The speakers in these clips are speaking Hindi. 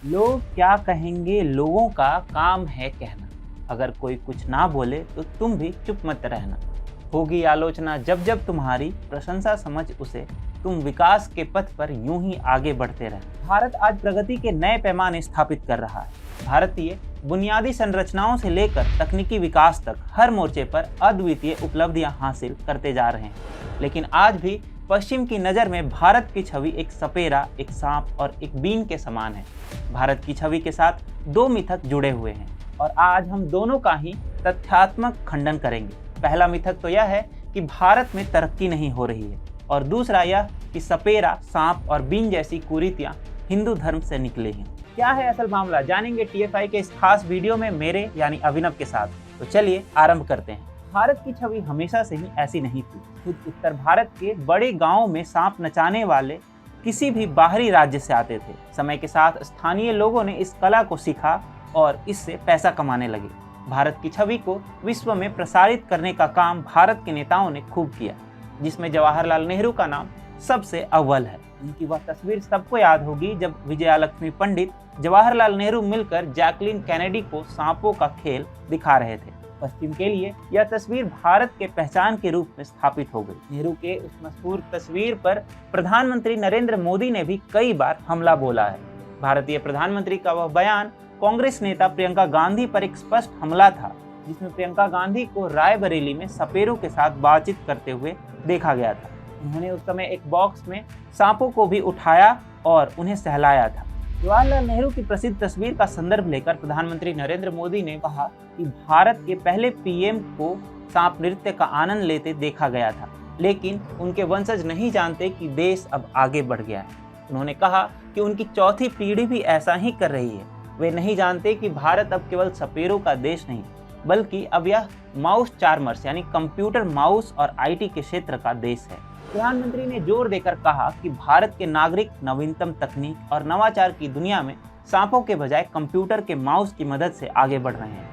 लोग क्या कहेंगे, लोगों का काम है कहना। अगर कोई कुछ ना बोले तो तुम भी चुप मत रहना। होगी आलोचना जब जब तुम्हारी, प्रशंसा समझ उसे। तुम विकास के पथ पर यूं ही आगे बढ़ते रहे। भारत आज प्रगति के नए पैमाने स्थापित कर रहा है। भारतीय बुनियादी संरचनाओं से लेकर तकनीकी विकास तक हर मोर्चे पर अद्वितीय उपलब्धियां हासिल करते जा रहे हैं। लेकिन आज भी पश्चिम की नज़र में भारत की छवि एक सपेरा, एक सांप और एक बीन के समान है। भारत की छवि के साथ दो मिथक जुड़े हुए हैं और आज हम दोनों का ही तथ्यात्मक खंडन करेंगे। पहला मिथक तो यह है कि भारत में तरक्की नहीं हो रही है और दूसरा यह कि सपेरा, सांप और बीन जैसी कुरीतियां हिंदू धर्म से निकली हैं। क्या है असल मामला, जानेंगे टीएफआई के इस खास वीडियो में मेरे यानी अभिनव के साथ। तो चलिए आरंभ करते हैं। भारत की छवि हमेशा से ही ऐसी नहीं थी। खुद उत्तर भारत के बड़े गांवों में सांप नचाने वाले किसी भी बाहरी राज्य से आते थे। समय के साथ स्थानीय लोगों ने इस कला को सीखा और इससे पैसा कमाने लगे। भारत की छवि को विश्व में प्रसारित करने का काम भारत के नेताओं ने खूब किया, जिसमें जवाहरलाल नेहरू का नाम सबसे अव्वल है। उनकी वह तस्वीर सबको याद होगी जब विजयालक्ष्मी पंडित, जवाहरलाल नेहरू मिलकर जैकलीन कैनेडी को सांपों का खेल दिखा रहे थे। पश्चिम के लिए यह तस्वीर भारत के पहचान के रूप में स्थापित हो गई। नेहरू के उस मशहूर तस्वीर पर प्रधानमंत्री नरेंद्र मोदी ने भी कई बार हमला बोला है। भारतीय प्रधानमंत्री का वह बयान कांग्रेस नेता प्रियंका गांधी पर एक स्पष्ट हमला था, जिसमें प्रियंका गांधी को रायबरेली में सपेरों के साथ बातचीत करते हुए देखा गया था। उन्होंने उस समय एक बॉक्स में सांपों को भी उठाया और उन्हें सहलाया था। जवाहरलाल नेहरू की प्रसिद्ध तस्वीर का संदर्भ लेकर प्रधानमंत्री नरेंद्र मोदी ने कहा कि भारत के पहले पीएम को सांप नृत्य का आनंद लेते देखा गया था, लेकिन उनके वंशज नहीं जानते कि देश अब आगे बढ़ गया है। उन्होंने कहा कि उनकी चौथी पीढ़ी भी ऐसा ही कर रही है। वे नहीं जानते कि भारत अब केवल सपेरों का देश नहीं, बल्कि अब यह माउस चार्मर्स यानी कंप्यूटर, माउस और आईटी के क्षेत्र का देश है। प्रधानमंत्री ने जोर देकर कहा कि भारत के नागरिक नवीनतम तकनीक और नवाचार की दुनिया में सांपों के बजाय कंप्यूटर के माउस की मदद से आगे बढ़ रहे हैं।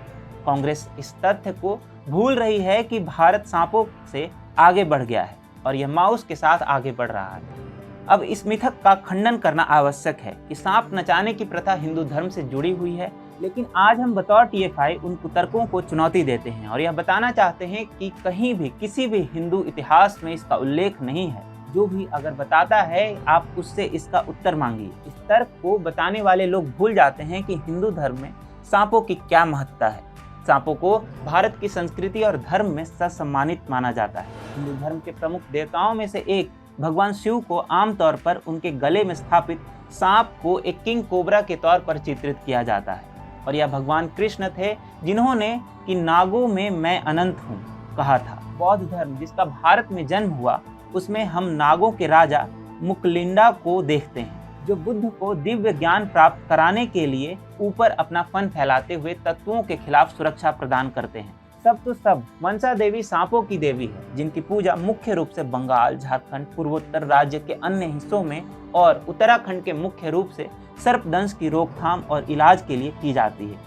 कांग्रेस इस तथ्य को भूल रही है कि भारत सांपों से आगे बढ़ गया है और यह माउस के साथ आगे बढ़ रहा है। अब इस मिथक का खंडन करना आवश्यक है कि सांप नचाने की प्रथा हिंदू धर्म से जुड़ी हुई है, लेकिन आज हम बतौर टीएफआई उन कुतर्कों को चुनौती देते हैं और यह बताना चाहते हैं कि कहीं भी किसी भी हिंदू इतिहास में इसका उल्लेख नहीं है। जो भी अगर बताता है, आप उससे इसका उत्तर मांगिए। इस तर्क को बताने वाले लोग भूल जाते हैं कि हिंदू धर्म में सांपों की क्या महत्ता है। सांपों को भारत की संस्कृति और धर्म में सम्मानित माना जाता है। हिंदू धर्म के प्रमुख देवताओं में से एक भगवान शिव को आमतौर पर उनके गले में स्थापित सांप को एक किंग कोबरा के तौर पर चित्रित किया जाता है और यह भगवान कृष्ण थे जिन्होंने कि नागों में मैं अनंत हूँ कहा था। बौद्ध धर्म जिसका भारत में जन्म हुआ, उसमें हम नागों के राजा मुकलिंडा को देखते हैं, जो बुद्ध को दिव्य ज्ञान प्राप्त कराने के लिए ऊपर अपना फन फैलाते हुए तत्वों के खिलाफ सुरक्षा प्रदान करते हैं। सब तो सब, मनसा देवी सांपों की देवी है, जिनकी पूजा मुख्य रूप से बंगाल, झारखंड, पूर्वोत्तर राज्य के अन्य हिस्सों में और उत्तराखंड के मुख्य रूप से सर्पदंश की रोकथाम और इलाज के लिए की जाती है।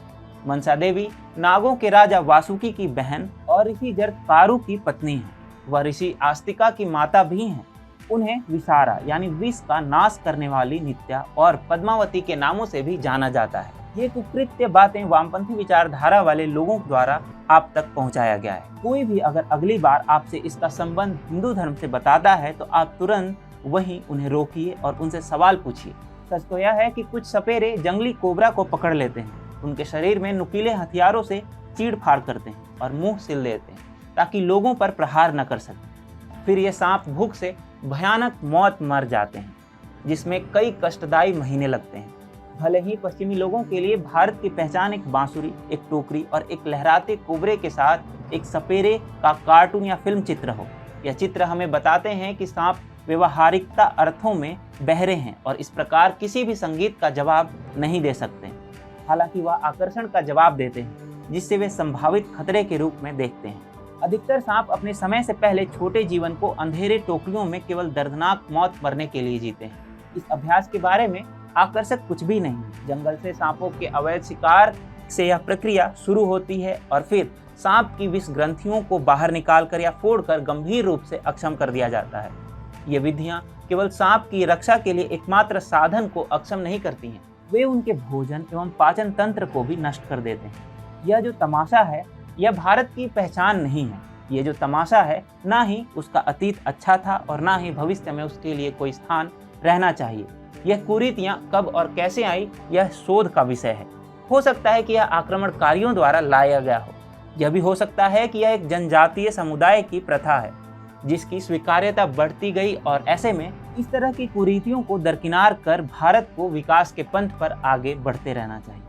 मनसा देवी नागों के राजा वासुकी की बहन और ऋषि जरत्कारु की पत्नी है। वह ऋषि आस्तिका की माता भी हैं। उन्हें विसारा यानी विष का नाश करने वाली नित्या और पद्मावती के नामों से भी जाना जाता है। ये कुकृत्य बातें वामपंथी विचारधारा वाले लोगों द्वारा आप तक पहुंचाया गया है। कोई भी अगर अगली बार आपसे इसका संबंध हिंदू धर्म से बताता है तो आप तुरंत वहीं उन्हें रोकिए और उनसे सवाल पूछिए। सच तो यह है कि कुछ सपेरे जंगली कोबरा को पकड़ लेते हैं, उनके शरीर में नुकीले हथियारों से चीड़-फाड़ करते हैं और मुंह सिल देते हैं ताकि लोगों पर प्रहार न कर सकें। फिर ये सांप भूख से भयानक मौत मर जाते हैं, जिसमें कई कष्टदायी महीने लगते हैं। भले ही पश्चिमी लोगों के लिए भारत की पहचान एक बांसुरी, एक टोकरी और एक लहराते कोबरे के साथ एक सपेरे का कार्टून या फिल्म चित्र हो, यह चित्र हमें बताते हैं कि सांप व्यवहारिकता अर्थों में बहरे हैं और इस प्रकार किसी भी संगीत का जवाब नहीं दे सकते। हालांकि वह आकर्षण का जवाब देते हैं, जिससे वे संभावित खतरे के रूप में देखते हैं। अधिकतर सांप अपने समय से पहले छोटे जीवन को अंधेरे टोकरियों में केवल दर्दनाक मौत मरने के लिए जीते हैं। इस अभ्यास के बारे में आकर्षक कुछ भी नहीं है। जंगल से सांपों के अवैध शिकार से यह प्रक्रिया शुरू होती है और फिर सांप की विष ग्रंथियों को बाहर निकालकर या फोड़कर गंभीर रूप से अक्षम कर दिया जाता है। ये विधियां केवल सांप की रक्षा के लिए एकमात्र साधन को अक्षम नहीं करती हैं, वे उनके भोजन एवं पाचन तंत्र को भी नष्ट कर देते हैं। यह जो तमाशा है, यह भारत की पहचान नहीं है। ये जो तमाशा है, ना ही उसका अतीत अच्छा था और ना ही भविष्य में उसके लिए कोई स्थान रहना चाहिए। यह कुरीतियाँ कब और कैसे आई, यह शोध का विषय है। हो सकता है कि यह आक्रमणकारियों द्वारा लाया गया हो। यह भी हो सकता है कि यह एक जनजातीय समुदाय की प्रथा है जिसकी स्वीकार्यता बढ़ती गई, और ऐसे में इस तरह की कुरीतियों को दरकिनार कर भारत को विकास के पंथ पर आगे बढ़ते रहना चाहिए।